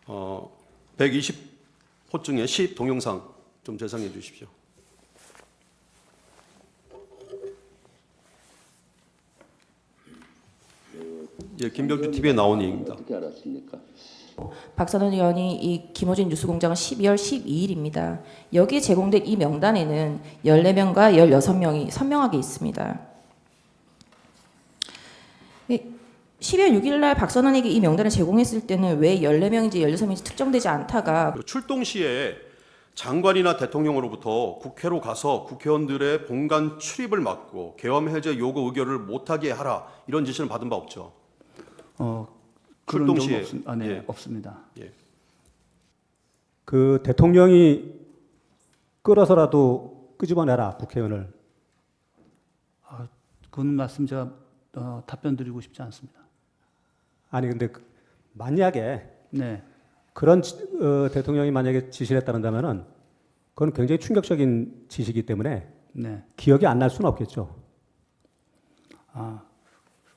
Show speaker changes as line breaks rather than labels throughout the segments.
120호 중에 10 동영상 좀 재상해 주십시오. 예, 김병주 TV에 나온 얘기입니다.
어떻게 알았습니까?
박선원 의원이 이 김어준 뉴스공장은 12월 12일입니다. 여기에 제공된 이 명단에는 14명과 16명이 선명하게 있습니다. 12월 6일 날 박선원에게 이 명단을 제공했을 때는 왜 14명인지 16명인지 특정되지 않다가
출동 시에 장관이나 대통령으로부터 국회로 가서 국회의원들의 본관 출입을 막고 계엄 해제 요구 의결을 못하게 하라 이런 지시를 받은 바 없죠.
그런
출동
적은
시에
네,
예.
없습니다.
예.
그 대통령이 끌어서라도 끄집어내라 국회의원을.
그건 말씀 제가 답변 드리고 싶지 않습니다.
아니 근데 만약에
네,
그런 대통령이 만약에 지시를 했다는다면은 그건 굉장히 충격적인 지시이기 때문에
네.
기억이 안 날 수는 없겠죠.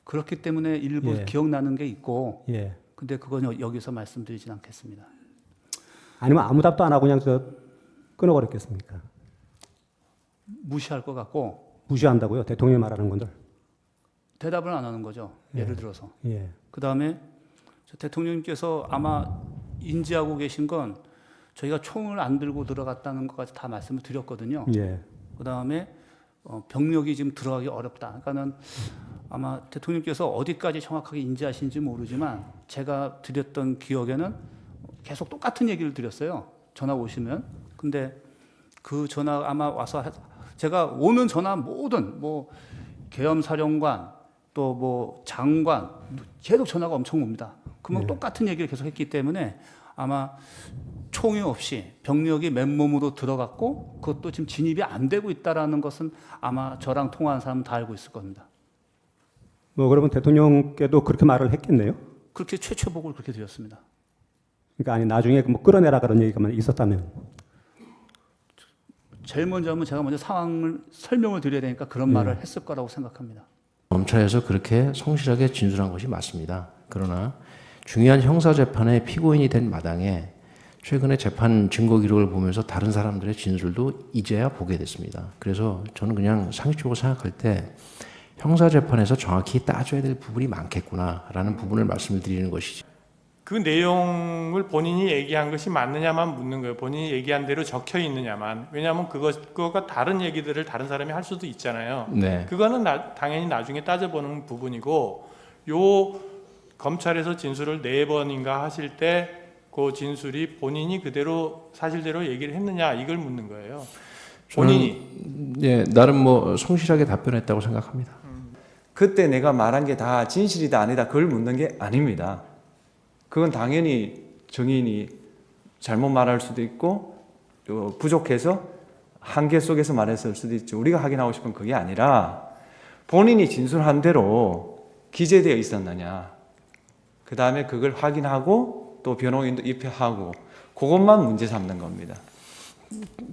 그렇기 때문에 일부
예.
기억나는 게 있고,
예.
근데 그건 여기서 말씀드리진 않겠습니다.
아니면 아무 답도 안 하고 그냥 끊어버렸겠습니까?
무시할 것 같고
무시한다고요? 대통령이 말하는 건들.
대답을 안 하는 거죠. 예를 들어서.
예.
그 다음에 대통령님께서 아마 인지하고 계신 건 저희가 총을 안 들고 들어갔다는 것까지 다 말씀을 드렸거든요.
예.
그 다음에 병력이 지금 들어가기 어렵다. 그러니까는 아마 대통령께서 어디까지 정확하게 인지하시는지 모르지만 제가 드렸던 기억에는 계속 똑같은 얘기를 드렸어요. 전화 오시면. 근데 그 전화 아마 와서 제가 오는 전화 모든 뭐 계엄사령관 또 뭐 장관 계속 전화가 엄청 옵니다. 그러면 똑같은 얘기를 계속 했기 때문에 아마 총이 없이 병력이 맨몸으로 들어갔고 그것도 지금 진입이 안 되고 있다라는 것은 아마 저랑 통화한 사람은 다 알고 있을 겁니다.
뭐 그러면 대통령께도 그렇게 말을 했겠네요.
그렇게 최초복을 그렇게 드렸습니다.
그러니까 아니 나중에 뭐 끌어내라 그런 얘기가 있었다면.
제일 먼저 하면 제가 먼저 상황을 설명을 드려야 되니까 그런 말을 했을 거라고 생각합니다.
검찰에서 그렇게 성실하게 진술한 것이 맞습니다. 그러나 중요한 형사재판의 피고인이 된 마당에 최근에 재판 증거 기록을 보면서 다른 사람들의 진술도 이제야 보게 됐습니다. 그래서 저는 그냥 상식적으로 생각할 때 형사재판에서 정확히 따져야 될 부분이 많겠구나라는 부분을 말씀을 드리는 것이죠.
그 내용을 본인이 얘기한 것이 맞느냐만 묻는 거예요. 본인이 얘기한 대로 적혀 있느냐만. 왜냐하면 그거가 다른 얘기들을 다른 사람이 할 수도 있잖아요.
네.
그거는 당연히 나중에 따져보는 부분이고, 요 검찰에서 진술을 4번인가 하실 때 그 진술이 본인이 그대로 사실대로 얘기를 했느냐 이걸 묻는 거예요. 본인이.
예, 나름 뭐 성실하게 답변했다고 생각합니다.
그때 내가 말한 게 다 진실이다 아니다 그걸 묻는 게 아닙니다. 그건 당연히 정인이 잘못 말할 수도 있고 부족해서 한계 속에서 말했을 수도 있죠. 우리가 확인하고 싶은 그게 아니라 본인이 진술한 대로 기재되어 있었느냐. 그 다음에 그걸 확인하고 또 변호인도 입회하고 그것만 문제 삼는 겁니다.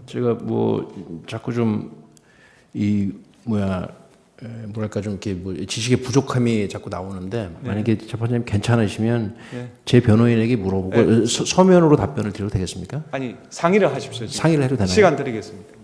제가 뭐 자꾸 좀 뭐랄까 좀 이렇게 뭐 지식의 부족함이 자꾸 나오는데 만약에 재판장님 괜찮으시면 제 변호인에게 물어보고 서면으로 답변을 드려도 되겠습니까?
아니 상의를 하십시오. 지금.
상의를 해도 되나요?
시간 드리겠습니다.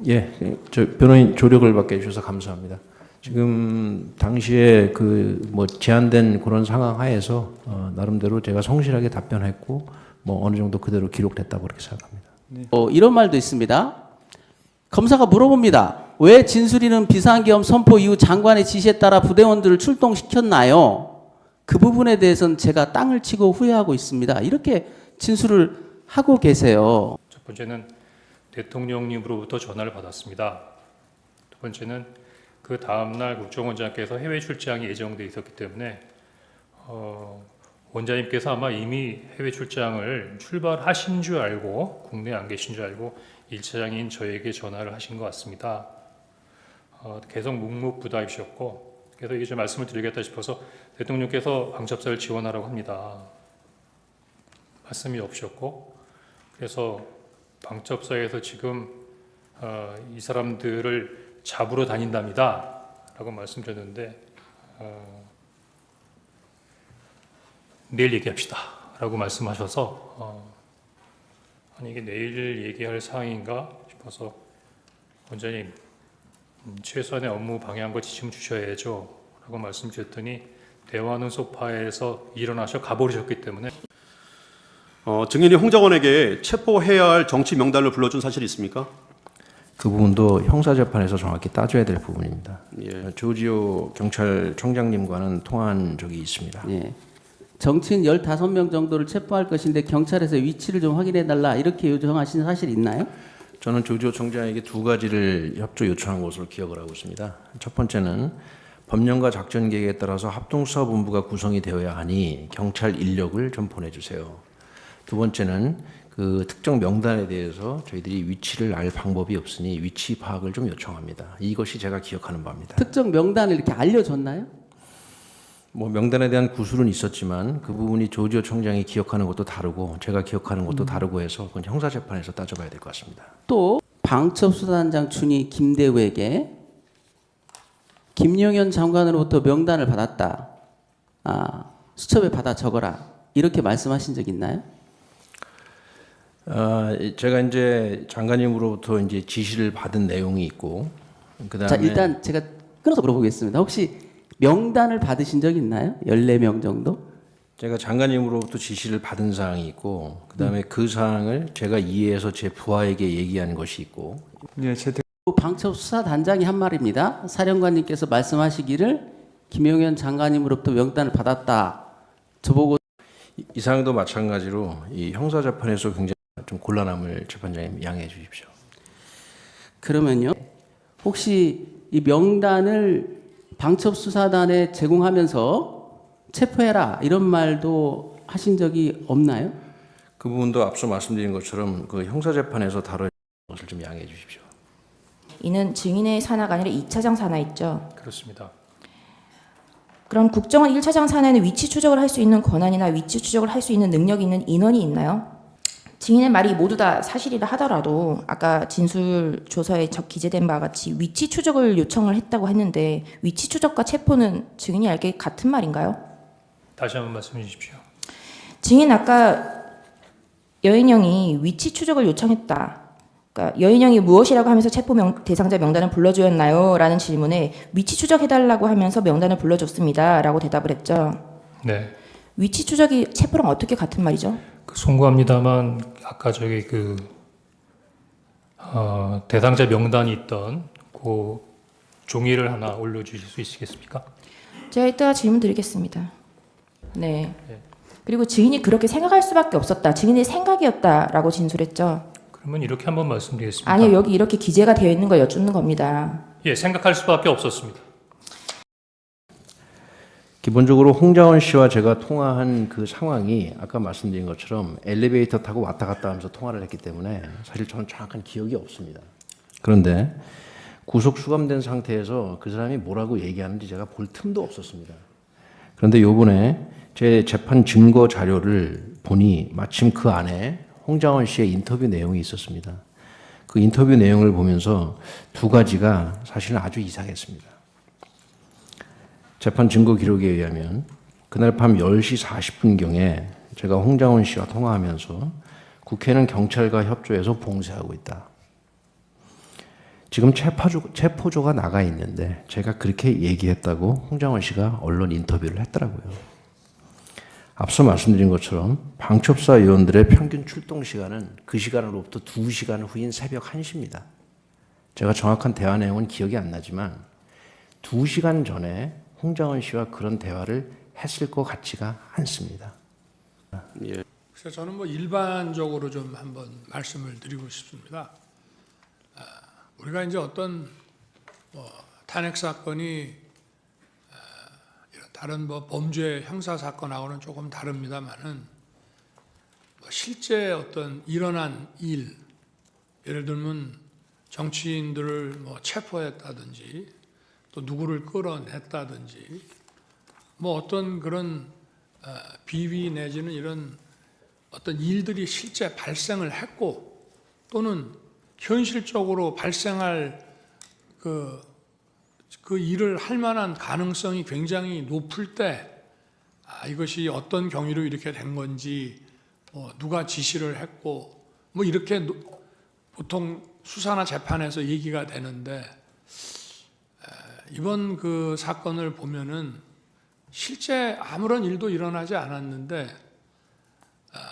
예, 저 변호인 조력을 받게 해주셔서 감사합니다. 지금 당시에 그 뭐 제한된 그런 상황 하에서 나름대로 제가 성실하게 답변했고 뭐 어느 정도 그대로 기록됐다고 그렇게 생각합니다.
이런 말도 있습니다. 검사가 물어봅니다. 왜 진술인은 비상계엄 선포 이후 장관의 지시에 따라 부대원들을 출동시켰나요? 그 부분에 대해서는 제가 땅을 치고 후회하고 있습니다. 이렇게 진술을 하고 계세요.
첫 번째는 대통령님으로부터 전화를 받았습니다. 두 번째는 그 다음날 국정원장께서 해외 출장이 예정돼 있었기 때문에 원장님께서 아마 이미 해외 출장을 출발하신 줄 알고 국내에 안 계신 줄 알고 1차장인 저에게 전화를 하신 것 같습니다. 계속 묵묵부답이셨고 그래서 이게 좀 말씀을 드리겠다 싶어서 대통령께서 방첩사를 지원하라고 합니다. 말씀이 없으셨고, 그래서 방첩사에서 지금 이 사람들을 잡으러 다닌답니다 라고 말씀드렸는데, 내일 얘기합시다 라고 말씀하셔서 아니 이게 내일 얘기할 사항인가 싶어서 원장님 최소한의 업무 방향과 지침 주셔야죠 라고 말씀드렸더니 대화하는 소파에서 일어나셔 가버리셨기 때문에
증인이 홍장원에게 체포해야 할 정치 명단을 불러준 사실이 있습니까?
그 부분도 형사재판에서 정확히 따져야 될 부분입니다.
예.
조지호 경찰청장님과는 통화한 적이 있습니다.
예. 정치인 15명 정도를 체포할 것인데 경찰에서 위치를 좀 확인해 달라 이렇게 요청하신 사실 있나요?
저는 조지호 총장에게 두 가지를 협조 요청한 것으로 기억을 하고 있습니다. 첫 번째는 법령과 작전 계획에 따라서 합동수사본부가 구성이 되어야 하니 경찰 인력을 좀 보내주세요. 두 번째는 그 특정 명단에 대해서 저희들이 위치를 알 방법이 없으니 위치 파악을 좀 요청합니다. 이것이 제가 기억하는 바입니다.
특정 명단을 이렇게 알려줬나요?
뭐 명단에 대한 구술은 있었지만 그 부분이 조지호 총장이 기억하는 것도 다르고 제가 기억하는 것도 다르고 해서 그건 형사재판에서 따져봐야 될 것 같습니다.
또 방첩수사단장 춘희 김대우에게 김용현 장관으로부터 명단을 받았다. 수첩에 받아 적어라. 이렇게 말씀하신 적 있나요?
제가 이제 장관님으로부터 이제 지시를 받은 내용이 있고 그다음에
자, 일단 제가 끊어서 물어보겠습니다. 혹시 명단을 받으신 적 있나요? 14명 정도?
제가 장관님으로부터 지시를 받은 사항이 있고 그다음에 그 사항을 제가 이해해서 제 부하에게 얘기한 것이 있고
예,
방첩수사단장이 한 말입니다. 사령관님께서 말씀하시기를 김용현 장관님으로부터 명단을 받았다. 저보고
이 사항도 마찬가지로 이 형사재판에서 굉장히 좀 곤란함을 재판장님 양해해 주십시오.
그러면요. 혹시 이 명단을 방첩수사단에 제공하면서 체포해라 이런 말도 하신 적이 없나요?
그 부분도 앞서 말씀드린 것처럼 그 형사재판에서 다뤄야 할 것을 좀 양해해 주십시오.
이는 증인의 산하가 아니라 2차장 산하 있죠.
그렇습니다.
그럼 국정원 1차장 산하에는 위치 추적을 할 수 있는 권한이나 위치 추적을 할 수 있는 능력이 있는 인원이 있나요? 증인의 말이 모두 다 사실이라 하더라도 아까 진술 조서에 기재된 바와 같이 위치 추적을 요청을 했다고 했는데 위치 추적과 체포는 증인이 알기에 같은 말인가요?
다시 한번 말씀해 주십시오.
증인 아까 여인영이 위치 추적을 요청했다. 그러니까 여인영이 무엇이라고 하면서 체포 대상자 명단을 불러주었나요? 라는 질문에 위치 추적해달라고 하면서 명단을 불러줬습니다. 라고 대답을 했죠.
네.
위치 추적이 체포랑 어떻게 같은 말이죠?
송구합니다만 아까 저기 대상자 명단이 있던 그 종이를 하나 올려주실 수 있으시겠습니까?
제가 이따가 질문 드리겠습니다. 네. 그리고 증인이 그렇게 생각할 수밖에 없었다. 증인의 생각이었다라고 진술했죠.
그러면 이렇게 한번 말씀드리겠습니다.
아니요, 여기 이렇게 기재가 되어 있는 걸 여쭙는 겁니다.
예, 생각할 수밖에 없었습니다.
기본적으로 홍장원 씨와 제가 통화한 그 상황이 아까 말씀드린 것처럼 엘리베이터 타고 왔다 갔다 하면서 통화를 했기 때문에 사실 저는 정확한 기억이 없습니다. 그런데 구속 수감된 상태에서 그 사람이 뭐라고 얘기하는지 제가 볼 틈도 없었습니다. 그런데 요번에 제 재판 증거 자료를 보니 마침 그 안에 홍장원 씨의 인터뷰 내용이 있었습니다. 그 인터뷰 내용을 보면서 두 가지가 사실은 아주 이상했습니다. 재판 증거 기록에 의하면 그날 밤 10시 40분경에 제가 홍장원 씨와 통화하면서 국회는 경찰과 협조해서 봉쇄하고 있다. 지금 체포조가 나가 있는데 제가 그렇게 얘기했다고 홍장원 씨가 언론 인터뷰를 했더라고요. 앞서 말씀드린 것처럼 방첩사 위원들의 평균 출동 시간은 그 시간으로부터 2시간 후인 새벽 1시입니다. 제가 정확한 대화 내용은 기억이 안 나지만 2시간 전에 홍장원 씨와 그런 대화를 했을 것 같지가 않습니다.
예.
그래서 저는 뭐 일반적으로 좀 한번 말씀을 드리고 싶습니다. 우리가 이제 어떤 탄핵 사건이 이런 다른 범죄 형사 사건하고는 조금 다릅니다만은 실제 어떤 일어난 일, 예를 들면 정치인들을 체포했다든지 또 누구를 끌어냈다든지 어떤 그런 비위 내지는 이런 어떤 일들이 실제 발생을 했고 또는 현실적으로 발생할 그 일을 할 만한 가능성이 굉장히 높을 때 이것이 어떤 경위로 이렇게 된 건지 누가 지시를 했고 뭐 이렇게 보통 수사나 재판에서 얘기가 되는데 이번 그 사건을 보면은 실제 아무런 일도 일어나지 않았는데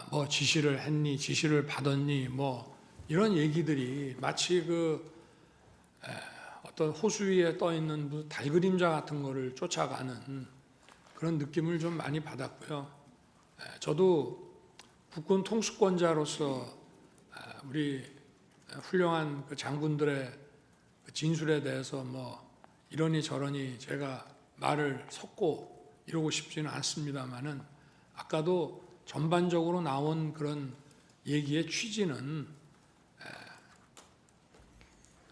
뭐 지시를 했니, 지시를 받았니, 뭐 이런 얘기들이 마치 어떤 호수 위에 떠 있는 무슨 달 그림자 같은 거를 쫓아가는 그런 느낌을 좀 많이 받았고요. 저도 국군 통수권자로서 우리 훌륭한 그 장군들의 그 진술에 대해서 뭐 이러니 저러니 제가 말을 섞고 이러고 싶지는 않습니다만은 아까도 전반적으로 나온 그런 얘기의 취지는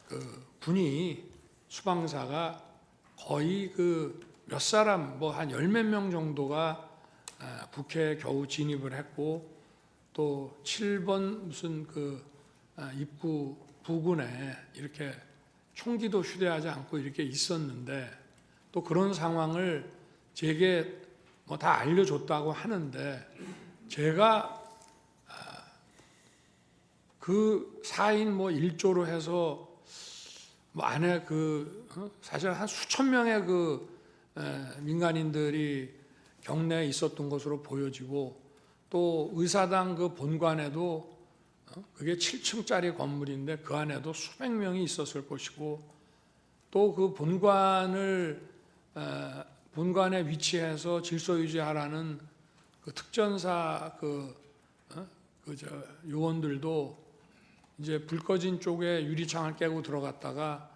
그 군이 수방사가 거의 그 몇 사람 뭐 한 열 몇 명 정도가 북해에 겨우 진입을 했고 또 7번 무슨 그 입구 부근에 이렇게 총기도 휴대하지 않고 이렇게 있었는데 또 그런 상황을 제게 뭐 다 알려줬다고 하는데 제가 그 4인 뭐 1조로 해서 뭐 안에 사실 한 수천 명의 민간인들이 경내에 있었던 것으로 보여지고 또 의사당 그 본관에도 그게 7층짜리 건물인데 그 안에도 수백 명이 있었을 것이고 또 그 본관에 위치해서 질서 유지하라는 그 특전사 요원들도 이제 불 꺼진 쪽에 유리창을 깨고 들어갔다가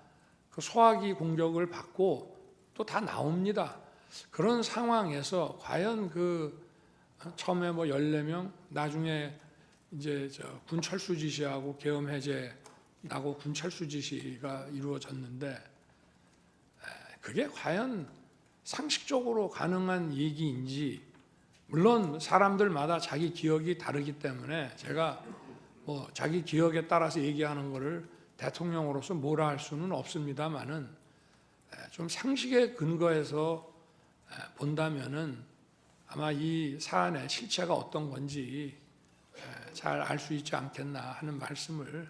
그 소화기 공격을 받고 또 다 나옵니다. 그런 상황에서 과연 처음에 뭐 14명, 나중에 이제 군 철수 지시하고 계엄 해제 나고 군 철수 지시가 이루어졌는데 그게 과연 상식적으로 가능한 얘기인지 물론 사람들마다 자기 기억이 다르기 때문에 제가 뭐 자기 기억에 따라서 얘기하는 거를 대통령으로서 뭐라 할 수는 없습니다만은 좀 상식에 근거해서 본다면은 아마 이 사안의 실체가 어떤 건지 잘 알 수 있지 않겠나 하는 말씀을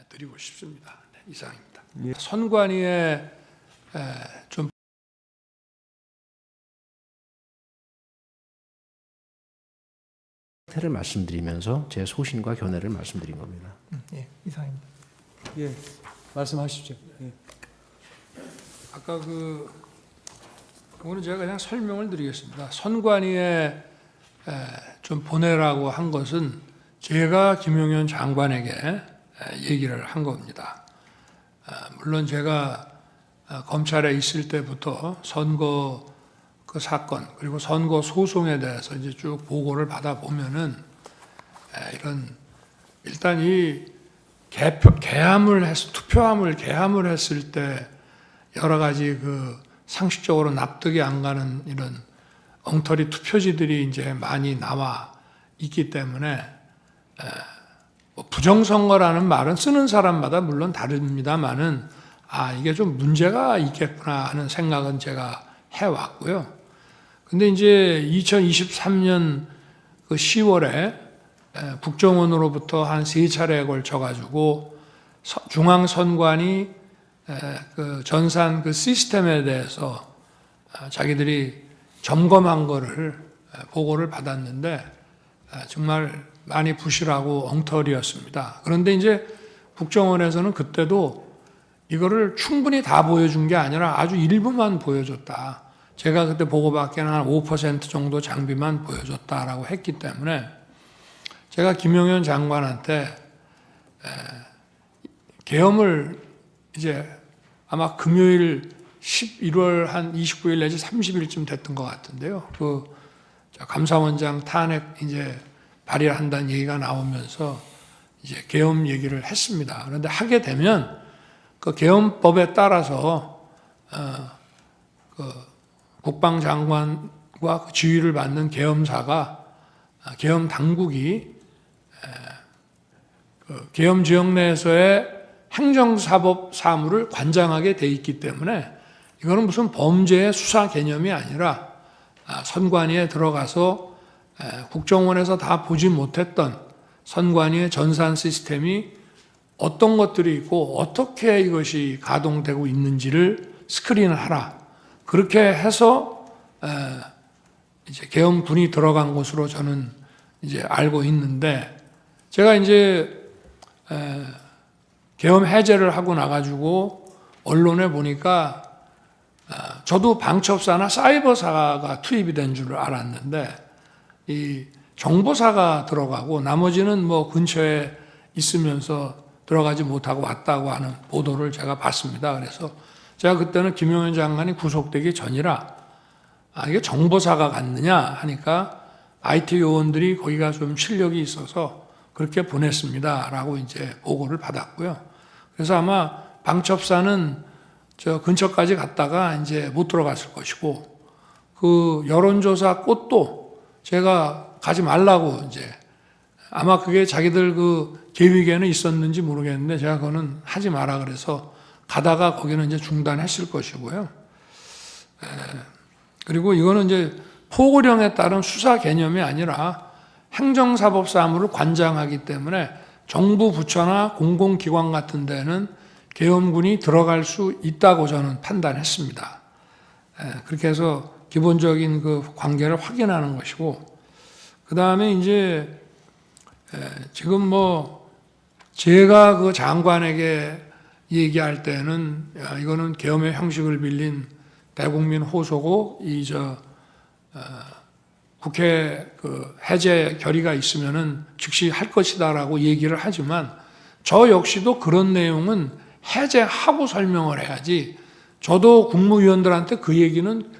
드리고 싶습니다. 네, 이상입니다. 선관위의 좀
를 말씀드리면서 제 소신과 견해를 말씀드린 겁니다.
예, 이상입니다.
예, 말씀하십시오. 예.
아까 그거는 제가 그냥 설명을 드리겠습니다. 선관위에 좀 보내라고 한 것은 제가 김용현 장관에게 얘기를 한 겁니다. 물론 제가 검찰에 있을 때부터 선거 그 사건 그리고 선거 소송에 대해서 이제 쭉 보고를 받아 보면은 일단 이 투표함을 개함을 했을 때 여러 가지 상식적으로 납득이 안 가는 이런 엉터리 투표지들이 이제 많이 나와 있기 때문에 뭐 부정선거라는 말은 쓰는 사람마다 물론 다릅니다만은 이게 좀 문제가 있겠구나 하는 생각은 제가 해왔고요. 근데 이제 2023년 10월에 국정원으로부터 한 3차례에 걸쳐가지고 중앙선관위 전산 시스템에 대해서 자기들이 점검한 거를 보고를 받았는데 정말 많이 부실하고 엉터리였습니다. 그런데 이제 국정원에서는 그때도 이거를 충분히 다 보여준 게 아니라 아주 일부만 보여줬다. 제가 그때 보고받기에는 한 5% 정도 장비만 보여줬다라고 했기 때문에 제가 김용현 장관한테 계엄을 이제 아마 금요일 11월 한 29일 내지 30일쯤 됐던 것 같은데요. 감사원장 탄핵 이제 발의한다는 얘기가 나오면서 이제 계엄 얘기를 했습니다. 그런데 하게 되면 그 계엄법에 따라서 국방장관과 지휘를 받는 계엄사가 계엄 당국이 계엄 지역 내에서의 행정사법 사무를 관장하게 돼 있기 때문에 이거는 무슨 범죄의 수사 개념이 아니라 선관위에 들어가서 국정원에서 다 보지 못했던 선관위의 전산 시스템이 어떤 것들이 있고 어떻게 이것이 가동되고 있는지를 스크린을 하라. 그렇게 해서 이제 계엄군이 들어간 것으로 저는 이제 알고 있는데, 제가 이제 계엄 해제를 하고 나가지고 언론에 보니까 저도 방첩사나 사이버사가 투입이 된 줄 알았는데 이 정보사가 들어가고 나머지는 뭐 근처에 있으면서 들어가지 못하고 왔다고 하는 보도를 제가 봤습니다. 그래서 제가 그때는 김용현 장관이 구속되기 전이라 이게 정보사가 갔느냐 하니까 IT 요원들이 거기가 좀 실력이 있어서 그렇게 보냈습니다라고 이제 보고를 받았고요. 그래서 아마 방첩사는 저 근처까지 갔다가 이제 못 들어갔을 것이고, 그 여론조사 꽃도 제가 가지 말라고 이제 아마 그게 자기들 그 계획에는 있었는지 모르겠는데 제가 그거는 하지 마라 그래서 가다가 거기는 이제 중단했을 것이고요. 그리고 이거는 이제 포고령에 따른 수사 개념이 아니라 행정사법 사무를 관장하기 때문에 정부 부처나 공공기관 같은 데는 계엄군이 들어갈 수 있다고 저는 판단했습니다. 그렇게 해서 기본적인 그 관계를 확인하는 것이고, 그 다음에 이제 지금 뭐 제가 그 장관에게 얘기할 때는 이거는 계엄의 형식을 빌린 대국민 호소고 국회 그 해제 결의가 있으면은 즉시 할 것이다라고 얘기를 하지만 저 역시도 그런 내용은 해제하고 설명을 해야지, 저도 국무위원들한테 그 얘기는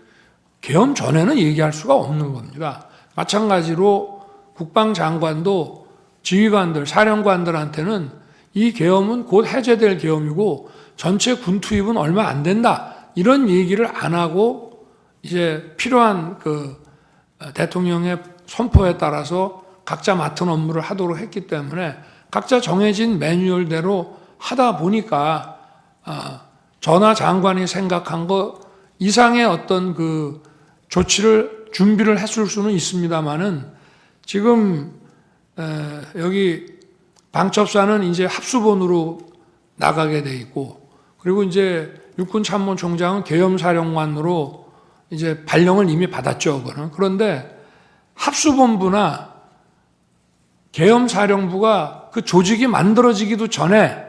계엄 전에는 얘기할 수가 없는 겁니다. 마찬가지로 국방장관도 지휘관들, 사령관들한테는 이 계엄은 곧 해제될 계엄이고 전체 군 투입은 얼마 안 된다, 이런 얘기를 안 하고 이제 필요한 그 대통령의 선포에 따라서 각자 맡은 업무를 하도록 했기 때문에 각자 정해진 매뉴얼대로 하다 보니까 전하 장관이 생각한 것 이상의 어떤 그 조치를 준비를 했을 수는 있습니다만은 지금 여기 방첩사는 이제 합수본으로 나가게 돼 있고, 그리고 이제 육군참모총장은 계엄사령관으로 이제 발령을 이미 받았죠, 그거는. 그런데 합수본부나 계엄사령부가 그 조직이 만들어지기도 전에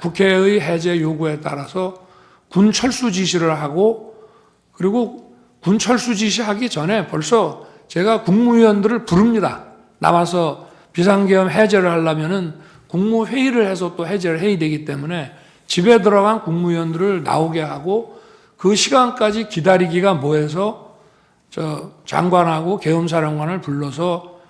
국회의 해제 요구에 따라서 군 철수 지시를 하고, 그리고 군 철수 지시하기 전에 벌써 제가 국무위원들을 부릅니다. 나와서 비상계엄 해제를 하려면은 국무회의를 해서 또 해제를 해야 되기 때문에 집에 들어간 국무위원들을 나오게 하고 그 시간까지 기다리기가 뭐해서 저 장관하고 계엄사령관을 불러서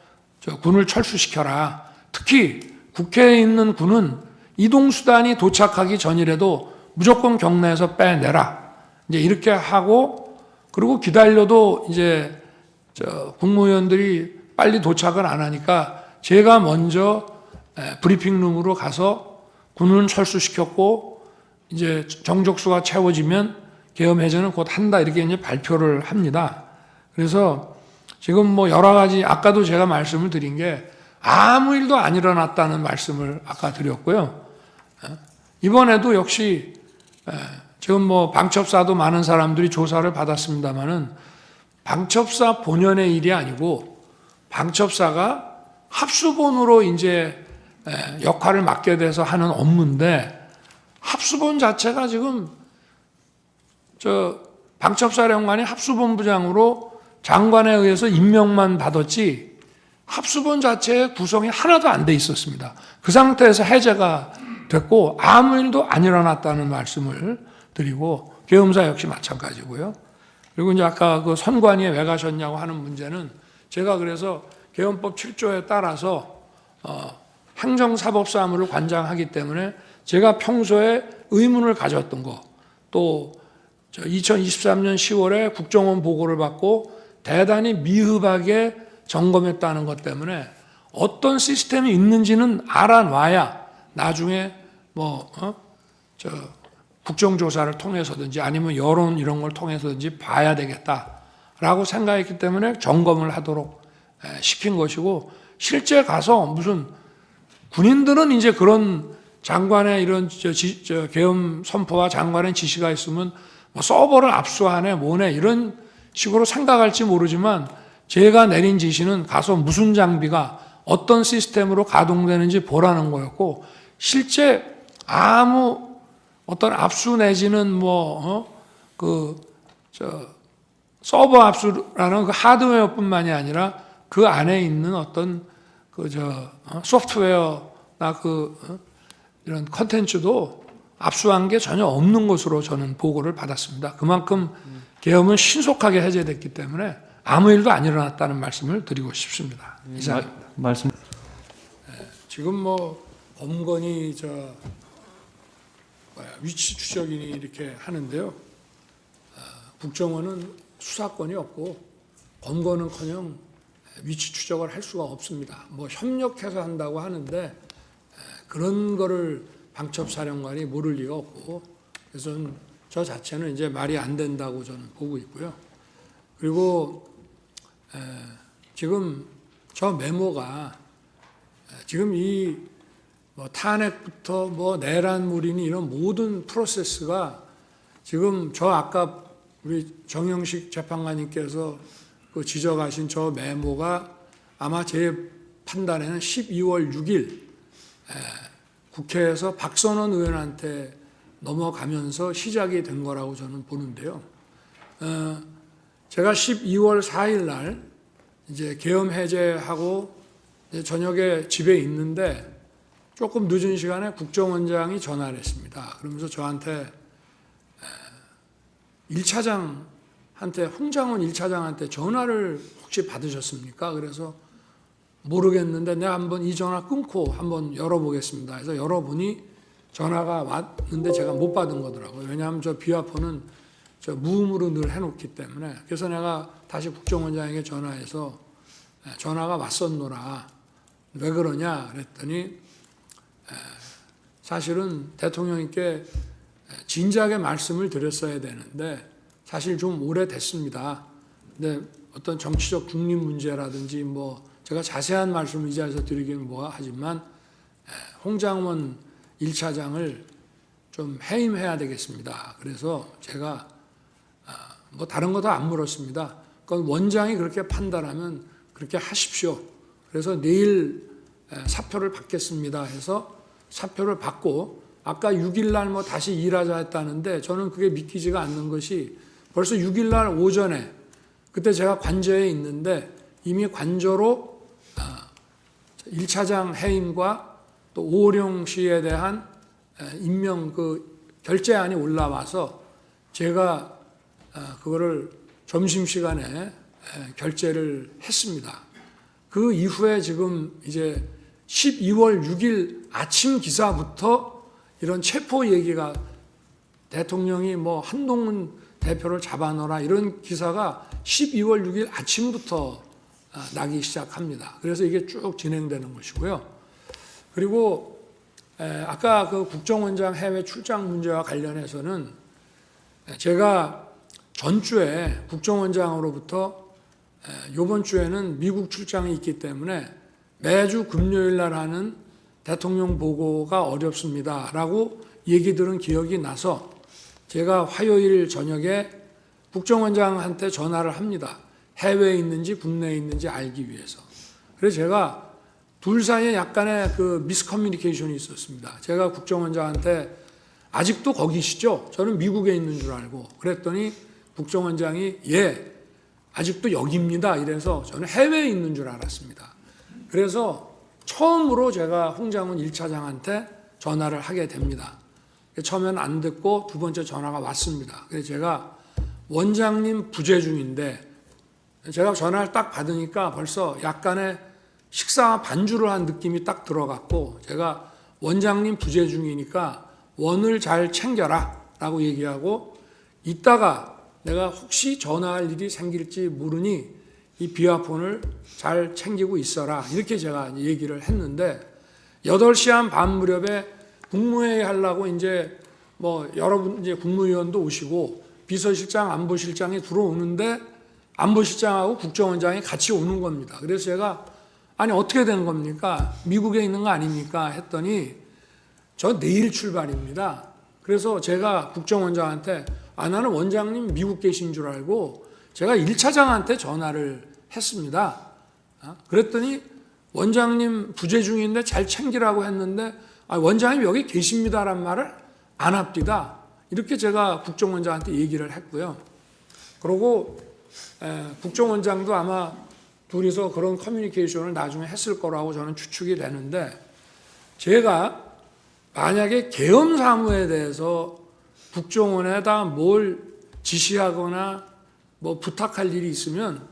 저 군을 철수시켜라. 특히 국회에 있는 군은 이동수단이 도착하기 전이라도 무조건 경내에서 빼내라. 이제 이렇게 하고, 그리고 기다려도 이제 저 국무위원들이 빨리 도착을 안 하니까 제가 먼저 브리핑룸으로 가서 군은 철수시켰고 이제 정족수가 채워지면 계엄 해제는 곧 한다, 이렇게 이제 발표를 합니다. 그래서 지금 뭐 여러 가지, 아까도 제가 말씀을 드린 게 아무 일도 안 일어났다는 말씀을 아까 드렸고요. 이번에도 역시 지금 뭐 방첩사도 많은 사람들이 조사를 받았습니다만은 방첩사 본연의 일이 아니고 방첩사가 합수본으로 이제 역할을 맡게 돼서 하는 업무인데, 합수본 자체가 지금 저 방첩사령관이 합수본부장으로 장관에 의해서 임명만 받았지 합수본 자체의 구성이 하나도 안 돼 있었습니다. 그 상태에서 해제가 됐고 아무 일도 안 일어났다는 말씀을 드리고, 계엄사 역시 마찬가지고요. 그리고 이제 아까 그 선관위에 왜 가셨냐고 하는 문제는 제가 그래서 계엄법 7조에 따라서 행정사법사무를 관장하기 때문에 제가 평소에 의문을 가졌던 거, 또 2023년 10월에 국정원 보고를 받고 대단히 미흡하게 점검했다는 것 때문에 어떤 시스템이 있는지는 알아놔야 나중에 국정조사를 통해서든지 아니면 여론 이런 걸 통해서든지 봐야 되겠다라고 생각했기 때문에 점검을 하도록 시킨 것이고, 실제 가서 무슨 군인들은 이제 그런 장관의 이런 계엄 선포와 장관의 지시가 있으면 뭐 서버를 압수하네 뭐네 이런 식으로 생각할지 모르지만, 제가 내린 지시는 가서 무슨 장비가 어떤 시스템으로 가동되는지 보라는 거였고, 실제 아무 어떤 압수 내지는 서버 압수라는 그 하드웨어뿐만이 아니라 그 안에 있는 어떤 소프트웨어나 이런 컨텐츠도 압수한 게 전혀 없는 것으로 저는 보고를 받았습니다. 그만큼 계엄은 신속하게 해제됐기 때문에 아무 일도 안 일어났다는 말씀을 드리고 싶습니다. 이상입니다.
말씀.
지금 범건이 위치 추적인이 이렇게 하는데요. 국정원은 수사권이 없고 검거는커녕 위치 추적을 할 수가 없습니다. 협력해서 한다고 하는데 그런 거를 방첩사령관이 모를 리가 없고, 그래서 저 자체는 이제 말이 안 된다고 저는 보고 있고요. 그리고 지금 저 메모가 지금 이 탄핵부터 내란물이니 이런 모든 프로세스가 지금 아까 우리 정영식 재판관님께서 지적하신 저 메모가 아마 제 판단에는 12월 6일 국회에서 박선원 의원한테 넘어가면서 시작이 된 거라고 저는 보는데요. 제가 12월 4일 날 이제 계엄 해제하고 저녁에 집에 있는데 조금 늦은 시간에 국정원장이 전화를 했습니다. 그러면서 저한테 1차장한테, 홍장원 1차장한테 전화를 혹시 받으셨습니까? 그래서 모르겠는데 내가 한번 이 전화 끊고 한번 열어보겠습니다. 그래서 열어보니 전화가 왔는데 제가 못 받은 거더라고요. 왜냐하면 저 비화폰은 무음으로 늘 해놓기 때문에. 그래서 내가 다시 국정원장에게 전화해서 전화가 왔었노라. 왜 그러냐 그랬더니 사실은 대통령님께 진작에 말씀을 드렸어야 되는데 사실 좀 오래됐습니다. 근데 어떤 정치적 중립 문제라든지 제가 자세한 말씀을 이 자리에서 드리기는 하지만 홍장원 1차장을 좀 해임해야 되겠습니다. 그래서 제가 다른 것도 안 물었습니다. 그건 원장이 그렇게 판단하면 그렇게 하십시오. 그래서 내일 사표를 받겠습니다 해서 사표를 받고, 아까 6일 날 다시 일하자 했다는데 저는 그게 믿기지가 않는 것이 벌써 6일 날 오전에 그때 제가 관저에 있는데 이미 관저로 1차장 해임과 또 오호령 씨에 대한 임명 결재안이 올라와서 제가 그거를 점심시간에 결재를 했습니다. 그 이후에 지금 이제 12월 6일 아침 기사부터 이런 체포 얘기가, 대통령이 한동훈 대표를 잡아넣어라 이런 기사가 12월 6일 아침부터 나기 시작합니다. 그래서 이게 쭉 진행되는 것이고요. 그리고 아까 국정원장 해외 출장 문제와 관련해서는 제가 전주에 국정원장으로부터 이번 주에는 미국 출장이 있기 때문에 매주 금요일 날 하는 대통령 보고가 어렵습니다 라고 얘기 들은 기억이 나서 제가 화요일 저녁에 국정원장한테 전화를 합니다. 해외에 있는지 국내에 있는지 알기 위해서. 그래서 제가 둘 사이에 약간의 미스커뮤니케이션이 있었습니다. 제가 국정원장한테 아직도 거기시죠? 저는 미국에 있는 줄 알고. 그랬더니 국정원장이 아직도 여기입니다. 이래서 저는 해외에 있는 줄 알았습니다. 그래서 처음으로 제가 홍장훈 1차장한테 전화를 하게 됩니다. 처음에는 안 듣고 두 번째 전화가 왔습니다. 그래서 제가 원장님 부재 중인데, 제가 전화를 딱 받으니까 벌써 약간의 식사 반주를 한 느낌이 딱 들어갔고, 제가 원장님 부재 중이니까 원을 잘 챙겨라 라고 얘기하고, 이따가 내가 혹시 전화할 일이 생길지 모르니 이 비화폰을 잘 챙기고 있어라. 이렇게 제가 얘기를 했는데 8시 한 반 무렵에 국무회의 하려고 이제 뭐 여러분 이제 국무위원도 오시고 비서실장, 안보실장이 들어오는데 안보실장하고 국정원장이 같이 오는 겁니다. 그래서 제가 아니 어떻게 되는 겁니까? 미국에 있는 거 아닙니까? 했더니 저 내일 출발입니다. 그래서 제가 국정원장한테 나는 원장님 미국 계신 줄 알고 제가 1차장한테 전화를 했습니다. 그랬더니 원장님 부재 중인데 잘 챙기라고 했는데 원장님 여기 계십니다란 말을 안 합니다. 이렇게 제가 국정원장한테 얘기를 했고요. 그리고 국정원장도 아마 둘이서 그런 커뮤니케이션을 나중에 했을 거라고 저는 추측이 되는데 제가 만약에 계엄 사무에 대해서 국정원에다 뭘 지시하거나 뭐 부탁할 일이 있으면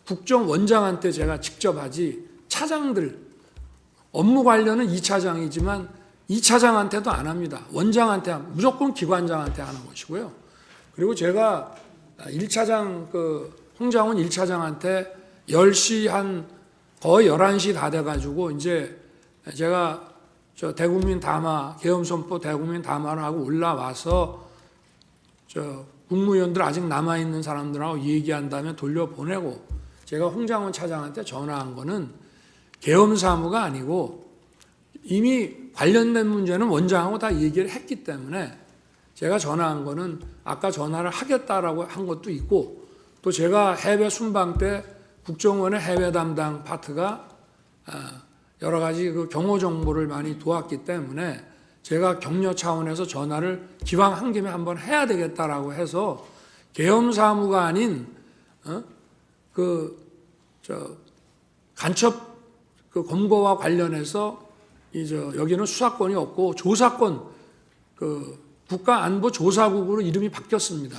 국정원장한테 제가 직접 하지 차장들 업무 관련은 2차장이지만 2차장한테도 안 합니다. 원장한테 무조건 기관장한테 하는 것이고요. 그리고 제가 1차장 홍장훈 1차장한테 10시 한 거의 11시 다 돼가지고 이제 제가 저 대국민 담화 계엄 선포 대국민 담화를 하고 올라와서 저 국무위원들 아직 남아 있는 사람들하고 얘기한 다음에 돌려보내고 제가 홍장훈 차장한테 전화한 거는 계엄 사무가 아니고 이미 관련된 문제는 원장하고 다 얘기를 했기 때문에 제가 전화한 거는 아까 전화를 하겠다라고 한 것도 있고 또 제가 해외 순방 때 국정원의 해외 담당 파트가 여러 가지 그 경호 정보를 많이 도왔기 때문에 제가 격려 차원에서 전화를 기왕 한 김에 한번 해야 되겠다라고 해서 계엄 사무가 아닌 간첩 검거와 관련해서 여기는 수사권이 없고 조사권 국가안보조사국으로 이름이 바뀌었습니다.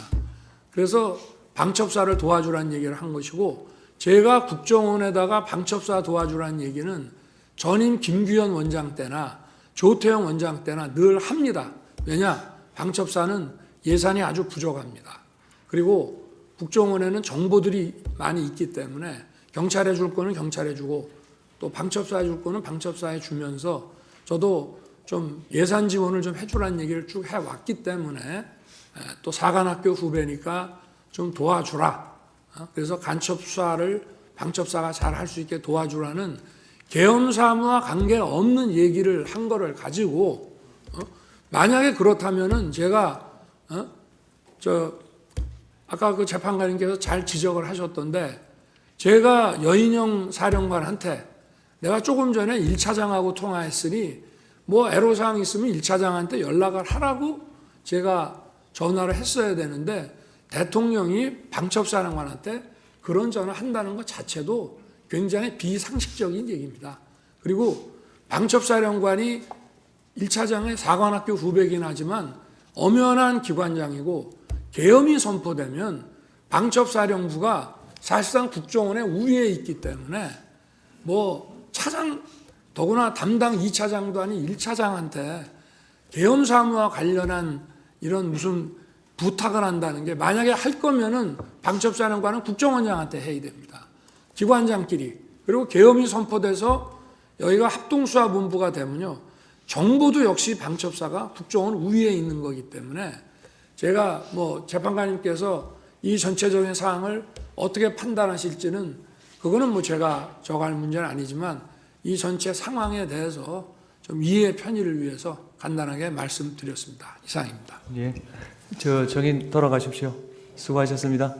그래서 방첩사를 도와주라는 얘기를 한 것이고 제가 국정원에다가 방첩사 도와주라는 얘기는 전임 김규현 원장 때나 조태영 원장 때나 늘 합니다. 왜냐? 방첩사는 예산이 아주 부족합니다. 그리고 국정원에는 정보들이 많이 있기 때문에 경찰에 줄 거는 경찰에 주고 또 방첩사에 줄 거는 방첩사에 주면서 저도 좀 예산 지원을 좀 해주라는 얘기를 쭉 해왔기 때문에 또 사관학교 후배니까 좀 도와주라. 그래서 간첩 수사를 방첩사가 잘 할 수 있게 도와주라는 계엄 사무와 관계없는 얘기를 한 거를 가지고 만약에 그렇다면은 제가 아까 그 재판관님께서 잘 지적을 하셨던데 제가 여인영 사령관한테 내가 조금 전에 1차장하고 통화했으니 뭐 애로사항 있으면 1차장한테 연락을 하라고 제가 전화를 했어야 되는데 대통령이 방첩사령관한테 그런 전화를 한다는 것 자체도 굉장히 비상식적인 얘기입니다. 그리고 방첩사령관이 1차장의 사관학교 후배긴 하지만 엄연한 기관장이고 계엄이 선포되면 방첩사령부가 사실상 국정원의 우위에 있기 때문에 뭐 차장 더구나 담당 2차장도 아닌 1차장한테 계엄 사무와 관련한 이런 무슨 부탁을 한다는 게 만약에 할 거면은 방첩사령관은 국정원장한테 해야 됩니다. 기관장끼리. 그리고 계엄이 선포돼서 여기가 합동수사본부가 되면요. 정보도 역시 방첩사가 국정원 우위에 있는 거기 때문에 제가 뭐 재판관님께서 이 전체적인 사항을 어떻게 판단하실지는 그거는 뭐 제가 정할 문제는 아니지만 이 전체 상황에 대해서 좀 이해의 편의를 위해서 간단하게 말씀드렸습니다. 이상입니다.
예. 저 정인 돌아가십시오. 수고하셨습니다.